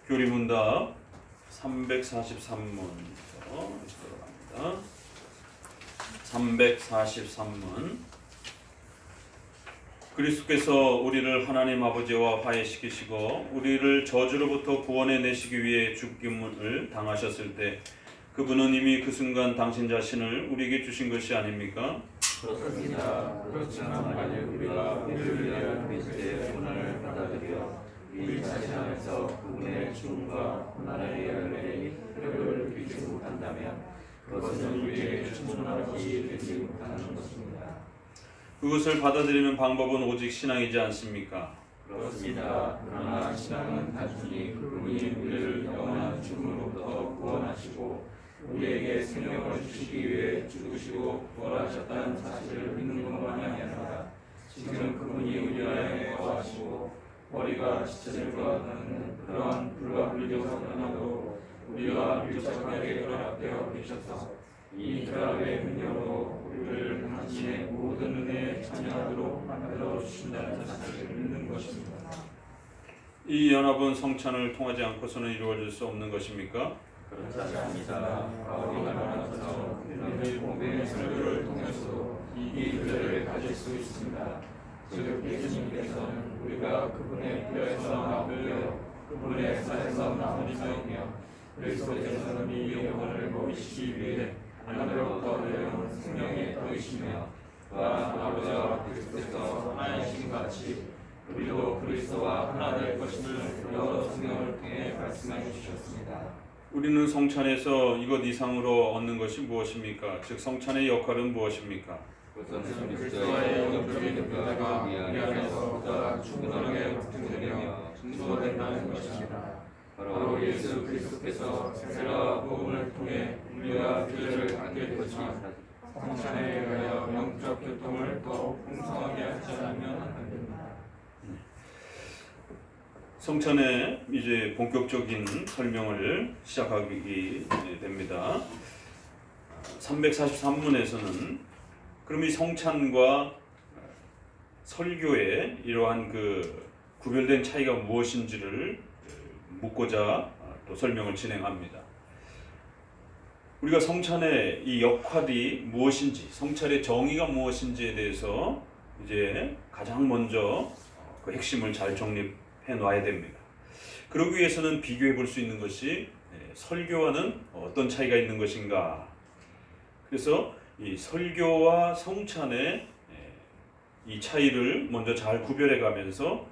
교리문답 343문부터 들어갑니다. 343문. 그리스도께서 우리를 하나님 아버지와 화해시키시고 우리를 저주로부터 구원해 내시기 위해 죽임을 당하셨을 때 그분은 이미 그 순간 당신 자신을 우리에게 주신 것이 아닙니까? 그렇습니다. 그렇지만 만일 우리가 우리를 위하여 그리스도의 고난을 받아들여 우리 자신 안에서 그분의 죽음과 고난의 열매의 뼈를 느끼지 못한다면 그것은 우리에게 충분하기 되지 못하는 것입니다. 그것을 받아들이는 방법은 오직 신앙이지 않습니까? 그렇습니다. 그러나 신앙은 단순히 그분이 우리를 영원한 죽음으로부터 구원하시고 우리에게 생명을 주시기 위해 죽으시고 부활하셨다는 사실을 믿는 것만이 아니라 지금 그분이 우리 안에 거하시고 머리가 지체될 것 같은 그러한 불과 물리적 사건하고 우리와 밀접하게 결합되어 계셔서 이 결합의 능력으로 우리를 당신의 모든 은혜의 자녀로 만들어 주신다는 사실을 믿는 것입니다. 이 연합은 성찬을 통하지 않고서는 이루어질 수 없는 것입니까? 그렇지 않습니다. 바울이 말한 것처럼 그들의 복음의 설교를 통해서도 이 교제를 가질 수 있습니다. 즉 예수님께서는 우리가 그분의 뼈에서 나오며 그분의 살에서 나온 자이며 그리스도께서는 이 영혼을 먹이시기 위해 하늘로부터 내려온 생명의 떡이시며 또한 아버지와 그리스도께서 하나이신 같이 우리도 그리스도와 하나 될 것임을 여러 성경을 통해 말씀해 주셨습니다. 우리는 성찬에서 이것 이상으로 얻는 것이 무엇입니까? 즉 성찬의 역할은 무엇입니까? 그것은 그리스도의 영적인 교제가 우리 안에서 보다 충분하게 확증되며 증거된다는 것입니다. 바로 예수 그리스도께서 세례와 복음을 통해 우리와 교제를 갖게 되지만 성찬에 의하여 영적 교통을 더욱 풍성하게 하지 않으면 안 됩니다. 성찬의 이제 본격적인 설명을 시작하게 됩니다. 343문에서는 그럼 이 성찬과 설교의 이러한 그 구별된 차이가 무엇인지를 묻고자 또 설명을 진행합니다. 우리가 성찬의 이 역할이 무엇인지, 성찬의 정의가 무엇인지에 대해서 이제 가장 먼저 그 핵심을 잘 정립해 놔야 됩니다. 그러기 위해서는 비교해 볼 수 있는 것이 설교와는 어떤 차이가 있는 것인가. 그래서 이 설교와 성찬의 이 차이를 먼저 잘 구별해 가면서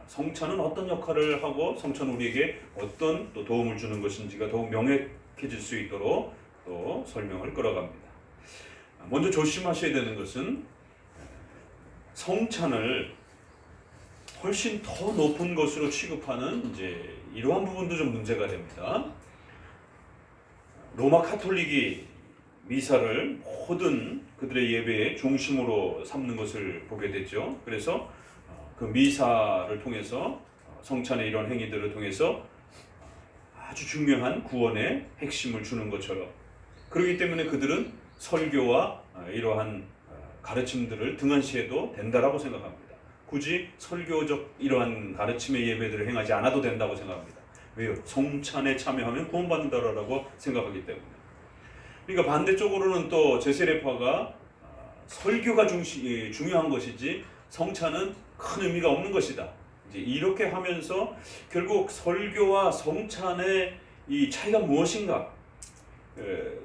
성찬은 어떤 역할을 하고 성찬은 우리에게 어떤 또 도움을 주는 것인지가 더욱 명확해질 수 있도록 또 설명을 끌어갑니다. 먼저 조심하셔야 되는 것은 성찬을 훨씬 더 높은 것으로 취급하는 이제 이러한 부분도 좀 문제가 됩니다. 로마 카톨릭이 미사를 모든 그들의 예배의 중심으로 삼는 것을 보게 됐죠. 그래서 그 미사를 통해서 성찬의 이런 행위들을 통해서 아주 중요한 구원의 핵심을 주는 것처럼, 그렇기 때문에 그들은 설교와 이러한 가르침들을 등한시해도 된다라고 생각합니다. 굳이 설교적 이러한 가르침의 예배들을 행하지 않아도 된다고 생각합니다. 왜요? 성찬에 참여하면 구원받는다라고 생각하기 때문에. 그러니까 반대쪽으로는 또 제세례파가 설교가 중요한 것이지 성찬은 큰 의미가 없는 것이다. 이제 이렇게 하면서 결국 설교와 성찬의 이 차이가 무엇인가?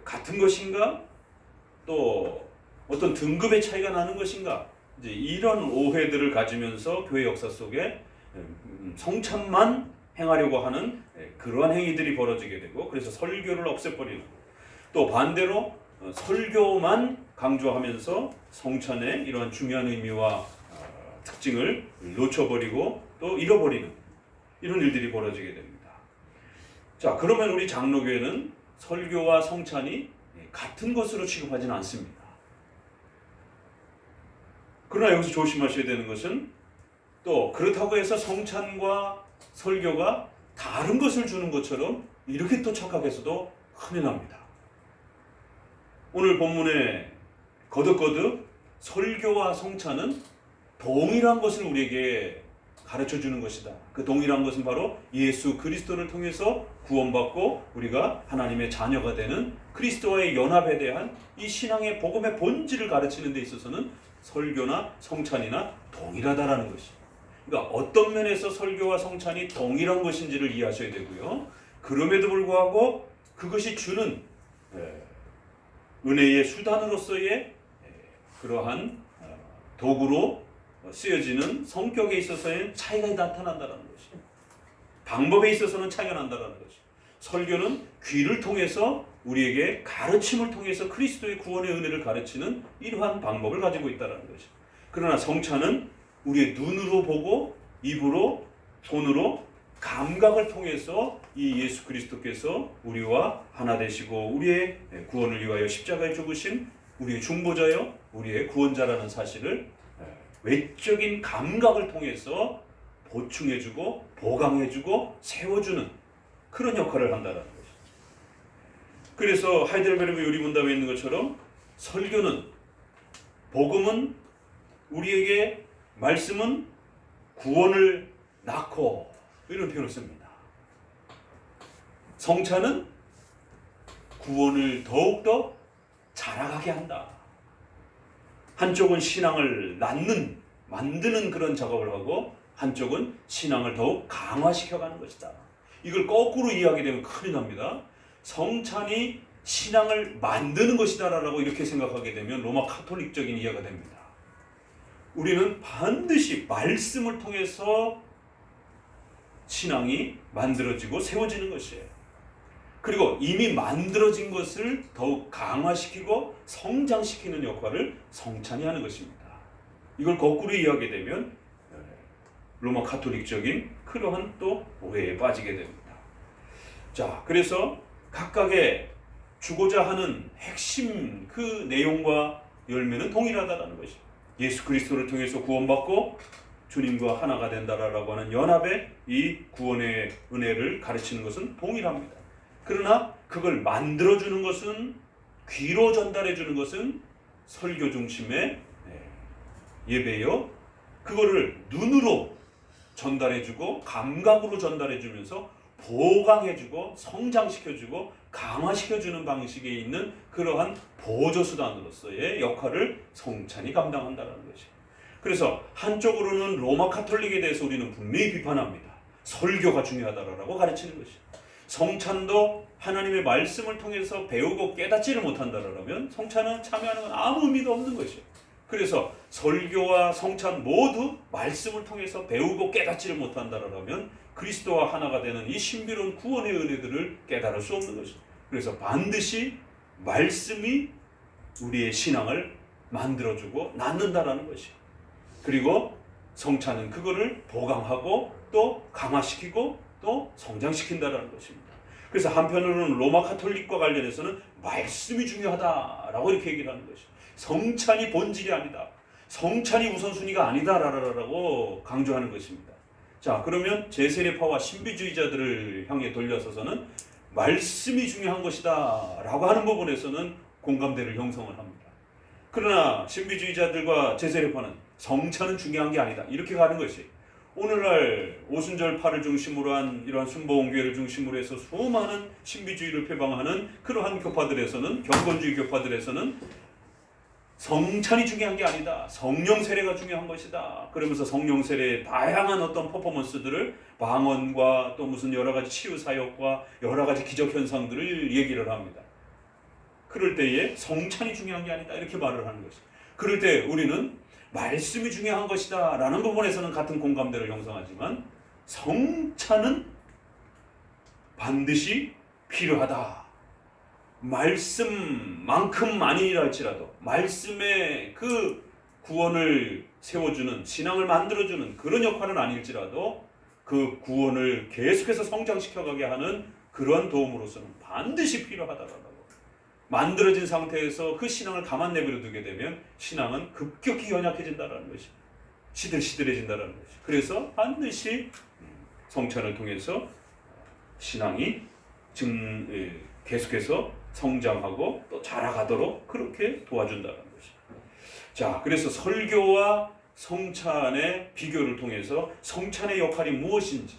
같은 것인가? 또 어떤 등급의 차이가 나는 것인가? 이제 이런 오해들을 가지면서 교회 역사 속에 성찬만 행하려고 하는 그러한 행위들이 벌어지게 되고, 그래서 설교를 없애버리는, 또 반대로 설교만 강조하면서 성찬의 이러한 중요한 의미와 특징을 놓쳐버리고 또 잃어버리는 이런 일들이 벌어지게 됩니다. 자, 그러면 우리 장로교회는 설교와 성찬이 같은 것으로 취급하지는 않습니다. 그러나 여기서 조심하셔야 되는 것은 또 그렇다고 해서 성찬과 설교가 다른 것을 주는 것처럼 이렇게 또 착각해서도 큰일 납니다. 오늘 본문에 거듭거듭 설교와 성찬은 동일한 것을 우리에게 가르쳐 주는 것이다. 그 동일한 것은 바로 예수 그리스도를 통해서 구원받고 우리가 하나님의 자녀가 되는 그리스도와의 연합에 대한 이 신앙의 복음의 본질을 가르치는 데 있어서는 설교나 성찬이나 동일하다라는 것이. 그러니까 어떤 면에서 설교와 성찬이 동일한 것인지를 이해하셔야 되고요. 그럼에도 불구하고 그것이 주는 은혜의 수단으로서의 그러한 도구로 쓰여지는 성격에 있어서의 차이가 나타난다는 것이. 방법에 있어서는 차이가 난다는 것이. 설교는 귀를 통해서 우리에게 가르침을 통해서 그리스도의 구원의 은혜를 가르치는 이러한 방법을 가지고 있다는 것이. 그러나 성찬은 우리의 눈으로 보고 입으로 손으로 감각을 통해서 이 예수 그리스도께서 우리와 하나 되시고 우리의 구원을 위하여 십자가에 죽으신 우리의 중보자여 우리의 구원자라는 사실을 외적인 감각을 통해서 보충해주고 보강해주고 세워주는 그런 역할을 한다는 것이죠. 그래서 하이델베르그 요리문답에 있는 것처럼 설교는, 복음은 우리에게, 말씀은 구원을 낳고 이런 표현을 씁니다. 성찬은 구원을 더욱더 자라가게 한다. 한쪽은 신앙을 낳는, 만드는 그런 작업을 하고 한쪽은 신앙을 더욱 강화시켜가는 것이다. 이걸 거꾸로 이해하게 되면 큰일 납니다. 성찬이 신앙을 만드는 것이다라고 이렇게 생각하게 되면 로마 카톨릭적인 이해가 됩니다. 우리는 반드시 말씀을 통해서 신앙이 만들어지고 세워지는 것이에요. 그리고 이미 만들어진 것을 더욱 강화시키고 성장시키는 역할을 성찬이 하는 것입니다. 이걸 거꾸로 이해하게 되면 로마 카톨릭적인 그러한 또 오해에 빠지게 됩니다. 자, 그래서 각각의 주고자 하는 핵심 그 내용과 열매는 동일하다는 것입니다. 예수 그리스도를 통해서 구원받고 주님과 하나가 된다라고 하는 연합의 이 구원의 은혜를 가르치는 것은 동일합니다. 그러나 그걸 만들어주는 것은, 귀로 전달해주는 것은 설교 중심의 예배요. 그거를 눈으로 전달해주고 감각으로 전달해주면서 보강해주고 성장시켜주고 강화시켜주는 방식에 있는 그러한 보조수단으로서의 역할을 성찬이 감당한다는 것이에요. 그래서 한쪽으로는 로마 카톨릭에 대해서 우리는 분명히 비판합니다. 설교가 중요하다라고 가르치는 것이에요. 성찬도 하나님의 말씀을 통해서 배우고 깨닫지를 못한다라면 성찬은 참여하는 건 아무 의미가 없는 것이에요. 그래서 설교와 성찬 모두 말씀을 통해서 배우고 깨닫지를 못한다라면 그리스도와 하나가 되는 이 신비로운 구원의 은혜들을 깨달을 수 없는 것이에요. 그래서 반드시 말씀이 우리의 신앙을 만들어주고 낳는다라는 것이에요. 그리고 성찬은 그거를 보강하고 또 강화시키고 또 성장시킨다라는 것입니다. 그래서 한편으로는 로마 카톨릭과 관련해서는 말씀이 중요하다라고 이렇게 얘기를 하는 것이죠. 성찬이 본질이 아니다. 성찬이 우선순위가 아니다라고 강조하는 것입니다. 자, 그러면 제세례파와 신비주의자들을 향해 돌려서서는 말씀이 중요한 것이다 라고 하는 부분에서는 공감대를 형성을 합니다. 그러나 신비주의자들과 제세례파는 성찬은 중요한 게 아니다 이렇게 가는 것이, 오늘날 오순절파를 중심으로 한 이러한 순복음교회를 중심으로 해서 수많은 신비주의를 표방하는 그러한 교파들에서는, 경건주의 교파들에서는 성찬이 중요한 게 아니다, 성령 세례가 중요한 것이다. 그러면서 성령 세례의 다양한 어떤 퍼포먼스들을, 방언과 또 무슨 여러 가지 치유 사역과 여러 가지 기적 현상들을 얘기를 합니다. 그럴 때에 성찬이 중요한 게 아니다 이렇게 말을 하는 것이. 그럴 때 우리는 말씀이 중요한 것이다 라는 부분에서는 같은 공감대를 형성하지만 성찬은 반드시 필요하다. 말씀만큼 아니라 할지라도 말씀의 그 구원을 세워주는, 신앙을 만들어주는 그런 역할은 아닐지라도 그 구원을 계속해서 성장시켜가게 하는 그러한 도움으로서는 반드시 필요하다라고. 만들어진 상태에서 그 신앙을 가만 내버려 두게 되면 신앙은 급격히 연약해진다는 것이, 시들시들해진다는 것이. 그래서 반드시 성찬을 통해서 신앙이 계속해서 성장하고 또 자라가도록 그렇게 도와준다는 것이. 자, 그래서 설교와 성찬의 비교를 통해서 성찬의 역할이 무엇인지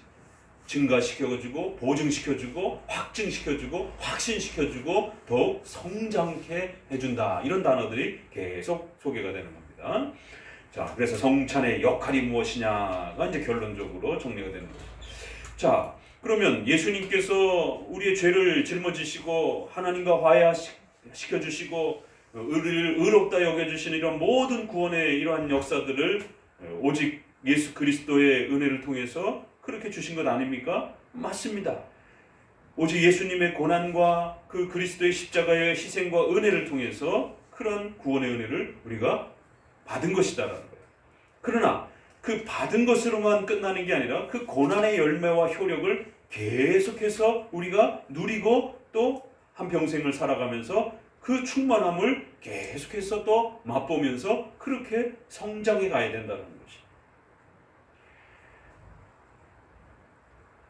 증가시켜주고 보증시켜주고 확증시켜주고 확신시켜주고 더욱 성장케 해준다. 이런 단어들이 계속 소개가 되는 겁니다. 자, 그래서 성찬의 역할이 무엇이냐가 이제 결론적으로 정리가 되는 거죠. 자, 그러면 예수님께서 우리의 죄를 짊어지시고 하나님과 화해시켜주시고 우리를 의롭다 여겨주시는 이런 모든 구원의 이러한 역사들을 오직 예수 그리스도의 은혜를 통해서 그렇게 주신 것 아닙니까? 맞습니다. 오직 예수님의 고난과 그 그리스도의 십자가의 희생과 은혜를 통해서 그런 구원의 은혜를 우리가 받은 것이다라는 거예요. 그러나 그 받은 것으로만 끝나는 게 아니라 그 고난의 열매와 효력을 계속해서 우리가 누리고 또 한평생을 살아가면서 그 충만함을 계속해서 또 맛보면서 그렇게 성장해 가야 된다는 것이.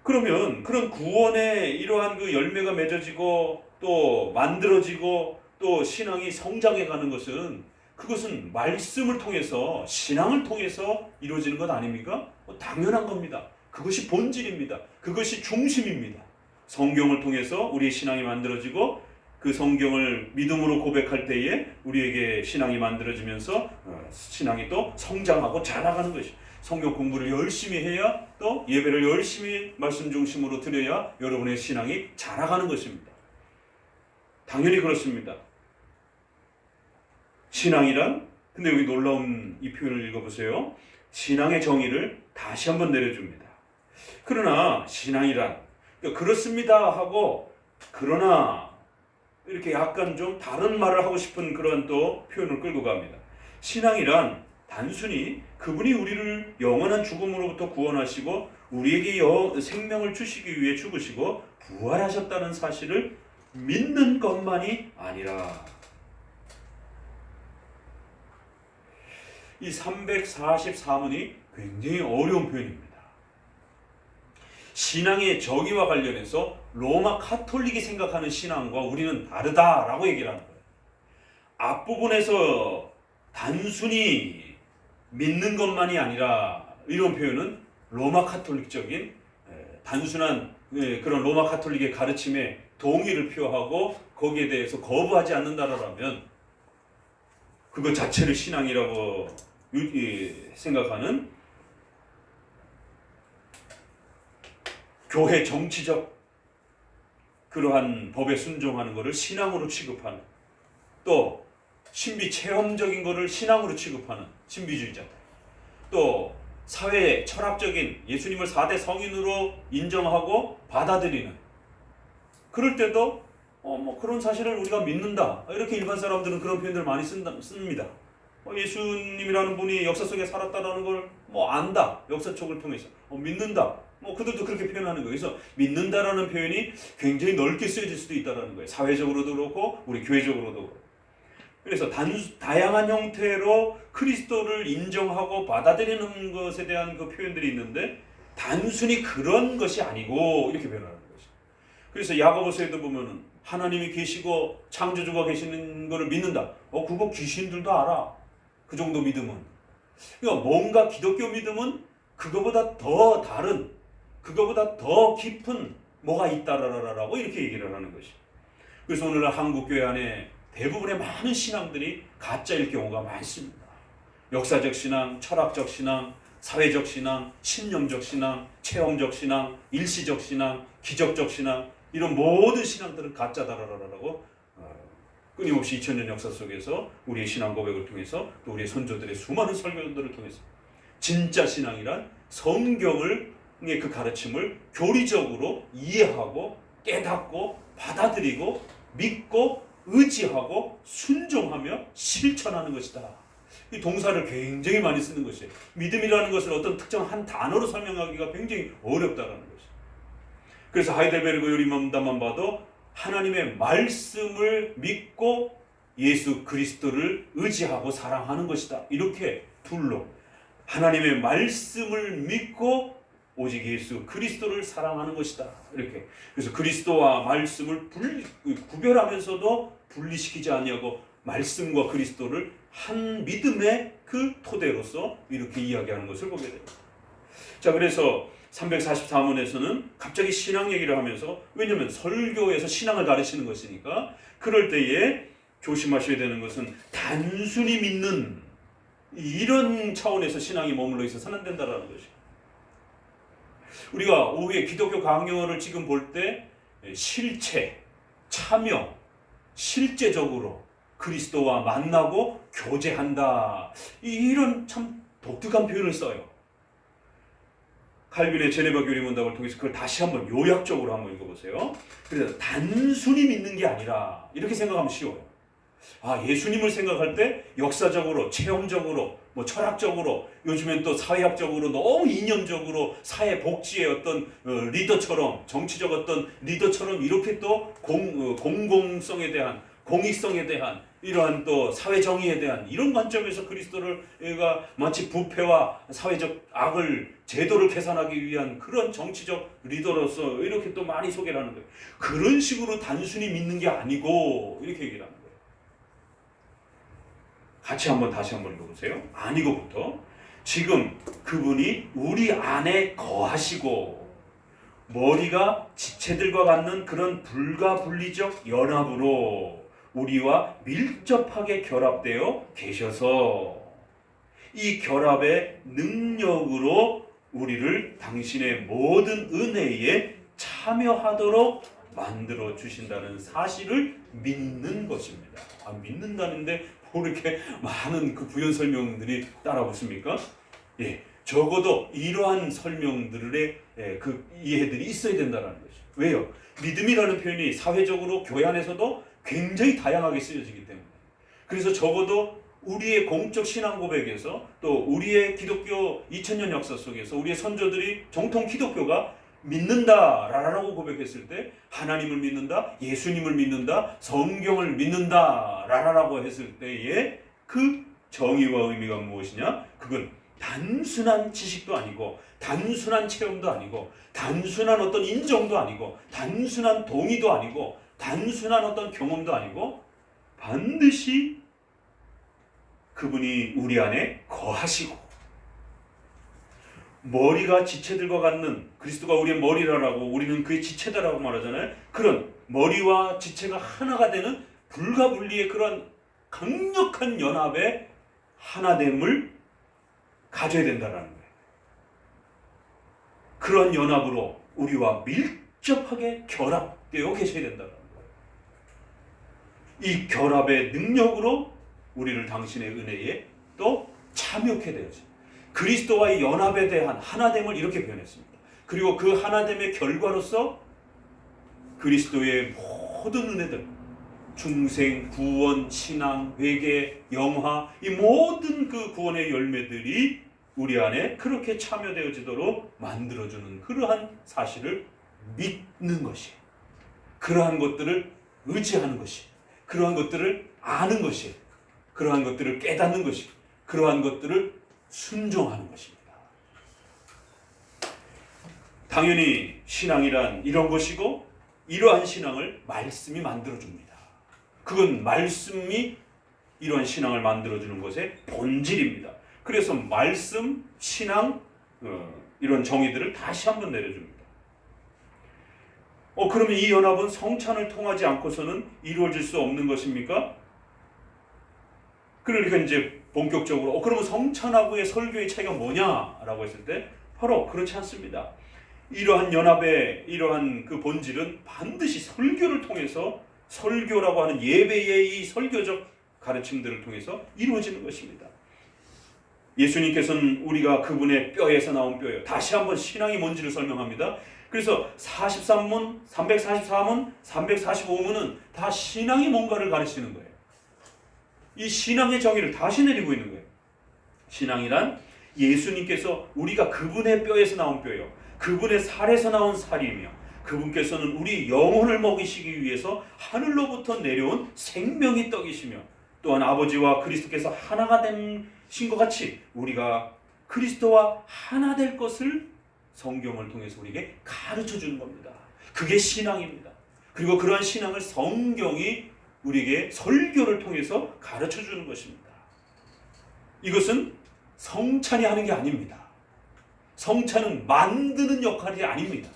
그러면 그런 구원의 이러한 그 열매가 맺어지고 또 만들어지고 또 신앙이 성장해 가는 것은 그것은 말씀을 통해서 신앙을 통해서 이루어지는 것 아닙니까? 당연한 겁니다. 그것이 본질입니다. 그것이 중심입니다. 성경을 통해서 우리의 신앙이 만들어지고 그 성경을 믿음으로 고백할 때에 우리에게 신앙이 만들어지면서 신앙이 또 성장하고 자라가는 것이. 성경 공부를 열심히 해야 또 예배를 열심히 말씀 중심으로 드려야 여러분의 신앙이 자라가는 것입니다. 당연히 그렇습니다. 신앙이란, 근데 여기 놀라운 이 표현을 읽어보세요. 신앙의 정의를 다시 한번 내려줍니다. 그러나 신앙이란, 그렇습니다 하고 그러나 이렇게 약간 좀 다른 말을 하고 싶은 그런 또 표현을 끌고 갑니다. 신앙이란 단순히 그분이 우리를 영원한 죽음으로부터 구원하시고 우리에게 생명을 주시기 위해 죽으시고 부활하셨다는 사실을 믿는 것만이 아니라, 이 344문이 굉장히 어려운 표현입니다. 신앙의 정의와 관련해서 로마 카톨릭이 생각하는 신앙과 우리는 다르다라고 얘기를 하는 거예요. 앞부분에서 단순히 믿는 것만이 아니라 이런 표현은 로마 카톨릭적인 단순한 그런 로마 카톨릭의 가르침에 동의를 표하고 거기에 대해서 거부하지 않는다라면 그것 자체를 신앙이라고 생각하는 교회 정치적 그러한 법에 순종하는 것을 신앙으로 취급하는, 또 신비 체험적인 것을 신앙으로 취급하는 신비주의자들, 또 사회 철학적인 예수님을 4대 성인으로 인정하고 받아들이는, 그럴 때도 그런 사실을 우리가 믿는다, 이렇게 일반 사람들은 그런 표현들을 많이 씁니다. 예수님이라는 분이 역사 속에 살았다라는 걸 안다, 역사책을 통해서 믿는다, 그들도 그렇게 표현하는 거예요. 그래서 믿는다라는 표현이 굉장히 넓게 쓰여질 수도 있다는 거예요. 사회적으로도 그렇고 우리 교회적으로도 그렇고. 그래서 다양한 형태로 그리스도를 인정하고 받아들이는 것에 대한 그 표현들이 있는데 단순히 그런 것이 아니고 이렇게 표현하는 거죠. 그래서 야고보서에도 보면은 하나님이 계시고 창조주가 계시는 것을 믿는다. 그거 귀신들도 알아. 그 정도 믿음은. 그러니까 뭔가 기독교 믿음은 그거보다 더 다른, 그거보다 더 깊은 뭐가 있다라고 이렇게 얘기를 하는 것이. 그래서 오늘날 한국 교회 안에 대부분의 많은 신앙들이 가짜일 경우가 많습니다. 역사적 신앙, 철학적 신앙, 사회적 신앙, 신념적 신앙, 체험적 신앙, 일시적 신앙, 기적적 신앙, 이런 모든 신앙들은 가짜다라고 끊임없이 2000년 역사 속에서 우리의 신앙 고백을 통해서 또 우리의 선조들의 수많은 설교들을 통해서 진짜 신앙이란 성경의 그 가르침을 교리적으로 이해하고 깨닫고 받아들이고 믿고 의지하고 순종하며 실천하는 것이다. 이 동사를 굉장히 많이 쓰는 것이에요. 믿음이라는 것을 어떤 특정 한 단어로 설명하기가 굉장히 어렵다는 것이에요. 그래서 하이델베르그 요리맘다만 봐도 하나님의 말씀을 믿고 예수 그리스도를 의지하고 사랑하는 것이다. 이렇게 둘로 하나님의 말씀을 믿고 오직 예수 그리스도를 사랑하는 것이다. 이렇게. 그래서 그리스도와 말씀을 구별하면서도 분리시키지 아니하고 말씀과 그리스도를 한 믿음의 그 토대로서 이렇게 이야기하는 것을 보게 됩니다. 자, 그래서 344문에서는 갑자기 신앙 얘기를 하면서, 왜냐하면 설교에서 신앙을 가르치는 것이니까, 그럴 때에 조심하셔야 되는 것은 단순히 믿는 이런 차원에서 신앙이 머물러 있어서는 안 된다는 것이에요. 우리가 오후에 기독교 강요를 지금 볼 때 실체, 참여, 실제적으로 그리스도와 만나고 교제한다, 이런 참 독특한 표현을 써요. 칼빈의 제네바 교리문답을 통해서 그걸 다시 한번 요약적으로 한번 읽어보세요. 그래서 단순히 믿는 게 아니라, 이렇게 생각하면 쉬워요. 예수님을 생각할 때 역사적으로, 체험적으로, 철학적으로, 요즘엔 또 사회학적으로 너무 이념적으로 사회 복지의 어떤 리더처럼, 정치적 어떤 리더처럼 이렇게 또 공공성에 대한, 공익성에 대한, 이러한 또 사회 정의에 대한 이런 관점에서 그리스도를 마치 부패와 사회적 악을, 제도를 개선하기 위한 그런 정치적 리더로서 이렇게 또 많이 소개를 하는 거예요. 그런 식으로 단순히 믿는 게 아니고, 이렇게 얘기를 하는 거예요. 같이 다시 한번 읽어보세요. 아니고부터, 지금 그분이 우리 안에 거하시고 머리가 지체들과 같는 그런 불가분리적 연합으로 우리와 밀접하게 결합되어 계셔서 이 결합의 능력으로 우리를 당신의 모든 은혜에 참여하도록 만들어 주신다는 사실을 믿는 것입니다. 믿는다는데 뭐 이렇게 많은 그 부연 설명들이 따라 붙습니까? 적어도 이러한 설명들의 그 이해들이 있어야 된다는 것이죠. 왜요? 믿음이라는 표현이 사회적으로 교회 안에서도 굉장히 다양하게 쓰여지기 때문에, 그래서 적어도 우리의 공적 신앙 고백에서, 또 우리의 기독교 2000년 역사 속에서 우리의 선조들이 정통 기독교가 믿는다라고 고백했을 때, 하나님을 믿는다, 예수님을 믿는다, 성경을 믿는다 라라고 했을 때의 그 정의와 의미가 무엇이냐? 그건 단순한 지식도 아니고, 단순한 체험도 아니고, 단순한 어떤 인정도 아니고, 단순한 동의도 아니고, 단순한 어떤 경험도 아니고, 반드시 그분이 우리 안에 거하시고, 머리가 지체들과 같는, 그리스도가 우리의 머리라고, 우리는 그의 지체다라고 말하잖아요. 그런 머리와 지체가 하나가 되는 불가분리의 그런 강력한 연합의 하나됨을 가져야 된다는 거예요. 그런 연합으로 우리와 밀접하게 결합되어 계셔야 된다는 거예요. 이 결합의 능력으로 우리를 당신의 은혜에 또 참여케 되어져. 그리스도와의 연합에 대한 하나됨을 이렇게 표현했습니다. 그리고 그 하나됨의 결과로서 그리스도의 모든 은혜들, 중생, 구원, 신앙, 회개, 영화, 이 모든 그 구원의 열매들이 우리 안에 그렇게 참여되어지도록 만들어주는 그러한 사실을 믿는 것이, 그러한 것들을 의지하는 것이, 그러한 것들을 아는 것이, 그러한 것들을 깨닫는 것이, 그러한 것들을 순종하는 것입니다. 당연히 신앙이란 이런 것이고, 이러한 신앙을 말씀이 만들어줍니다. 그건 말씀이 이러한 신앙을 만들어주는 것의 본질입니다. 그래서 말씀, 신앙, 이런 정의들을 다시 한번 내려줍니다. 그러면 이 연합은 성찬을 통하지 않고서는 이루어질 수 없는 것입니까? 그러니까 이제 본격적으로 그러면 성찬하고의 설교의 차이가 뭐냐라고 했을 때, 바로 그렇지 않습니다. 이러한 연합의 이러한 그 본질은 반드시 설교를 통해서, 설교라고 하는 예배의 이 설교적 가르침들을 통해서 이루어지는 것입니다. 예수님께서는 우리가 그분의 뼈에서 나온 뼈예요. 다시 한번 신앙이 뭔지를 설명합니다. 그래서 43문, 344문, 345문은 다 신앙이 뭔가를 가르치는 거예요. 이 신앙의 정의를 다시 내리고 있는 거예요. 신앙이란 예수님께서 우리가 그분의 뼈에서 나온 뼈예요. 그분의 살에서 나온 살이며, 그분께서는 우리 영혼을 먹이시기 위해서 하늘로부터 내려온 생명의 떡이시며, 또한 아버지와 그리스도께서 하나가 되신 것 같이 우리가 그리스도와 하나 될 것을 성경을 통해서 우리에게 가르쳐 주는 겁니다. 그게 신앙입니다. 그리고 그러한 신앙을 성경이 우리에게 설교를 통해서 가르쳐 주는 것입니다. 이것은 성찬이 하는 게 아닙니다. 성찬은 만드는 역할이 아닙니다.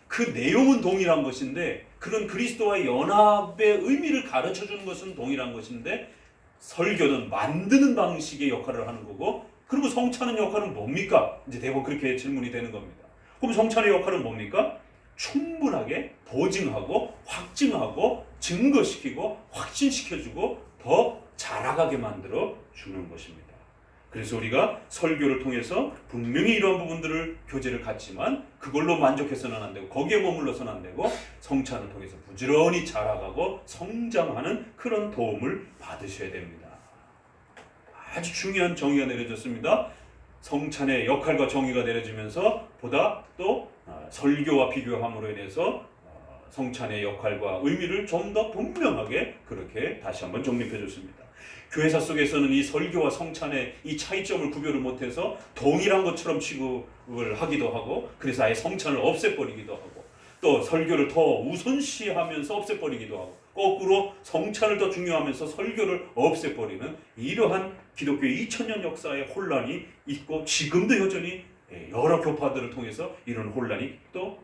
그 내용은 동일한 것인데 그런 그리스도와의 연합의 의미를 가르쳐 주는 것은 동일한 것인데 설교는 만드는 방식의 역할을 하는 거고, 그리고 성찬의 역할은 뭡니까? 이제 대부분 그렇게 질문이 되는 겁니다. 그럼 성찬의 역할은 뭡니까? 충분하게 보증하고 확증하고 증거시키고 확신시켜주고 더 자라가게 만들어 주는 것입니다. 그래서 우리가 설교를 통해서 분명히 이런 부분들을 교제를 갖지만 그걸로 만족해서는 안 되고 거기에 머물러서는 안 되고 성찬을 통해서 부지런히 자라가고 성장하는 그런 도움을 받으셔야 됩니다. 아주 중요한 정의가 내려졌습니다. 성찬의 역할과 정의가 내려지면서 보다 또 설교와 비교함으로 인해서 성찬의 역할과 의미를 좀 더 분명하게 그렇게 다시 한번 정립해 줬습니다. 교회사 속에서는 이 설교와 성찬의 이 차이점을 구별을 못해서 동일한 것처럼 취급을 하기도 하고, 그래서 아예 성찬을 없애버리기도 하고, 또 설교를 더 우선시하면서 없애버리기도 하고, 거꾸로 성찬을 더 중요하면서 설교를 없애버리는 이러한 기독교 2000년 역사의 혼란이 있고, 지금도 여전히 여러 교파들을 통해서 이런 혼란이 또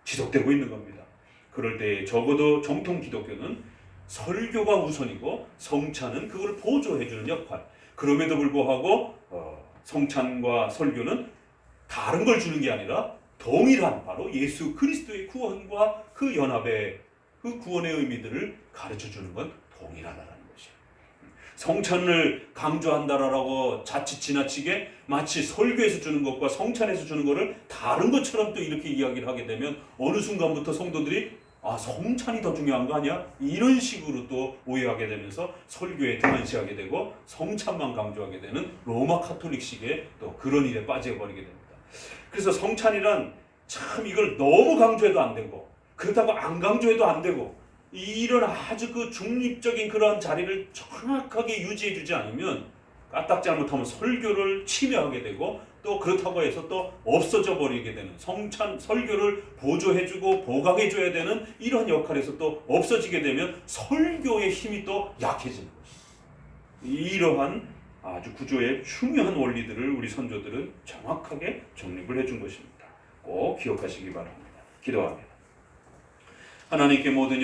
지속되고 있는 겁니다. 그럴 때 적어도 정통 기독교는 설교가 우선이고 성찬은 그걸 보조해주는 역할. 그럼에도 불구하고 성찬과 설교는 다른 걸 주는 게 아니라 동일한 바로 예수 그리스도의 구원과 그 연합의 그 구원의 의미들을 가르쳐주는 건 동일하다는 것이에요. 성찬을 강조한다라고 자칫 지나치게 마치 설교에서 주는 것과 성찬에서 주는 것을 다른 것처럼 또 이렇게 이야기를 하게 되면 어느 순간부터 성도들이 성찬이 더 중요한 거 아니야? 이런 식으로 또 오해하게 되면서 설교에 등한시하게 되고 성찬만 강조하게 되는 로마 카톨릭식의 또 그런 일에 빠져버리게 됩니다. 그래서 성찬이란 참 이걸 너무 강조해도 안 되고 그렇다고 안 강조해도 안 되고 이런 아주 그 중립적인 그런 자리를 정확하게 유지해주지 않으면 까딱 잘못하면 설교를 침해하게 되고 또 그렇다고 해서 또 없어져 버리게 되는 성찬 설교를 보조해주고 보강해줘야 되는 이런 역할에서 또 없어지게 되면 설교의 힘이 또 약해지는 것입니다. 이러한 아주 구조의 중요한 원리들을 우리 선조들은 정확하게 정립을 해준 것입니다. 꼭 기억하시기 바랍니다. 기도합니다. 하나님께 모든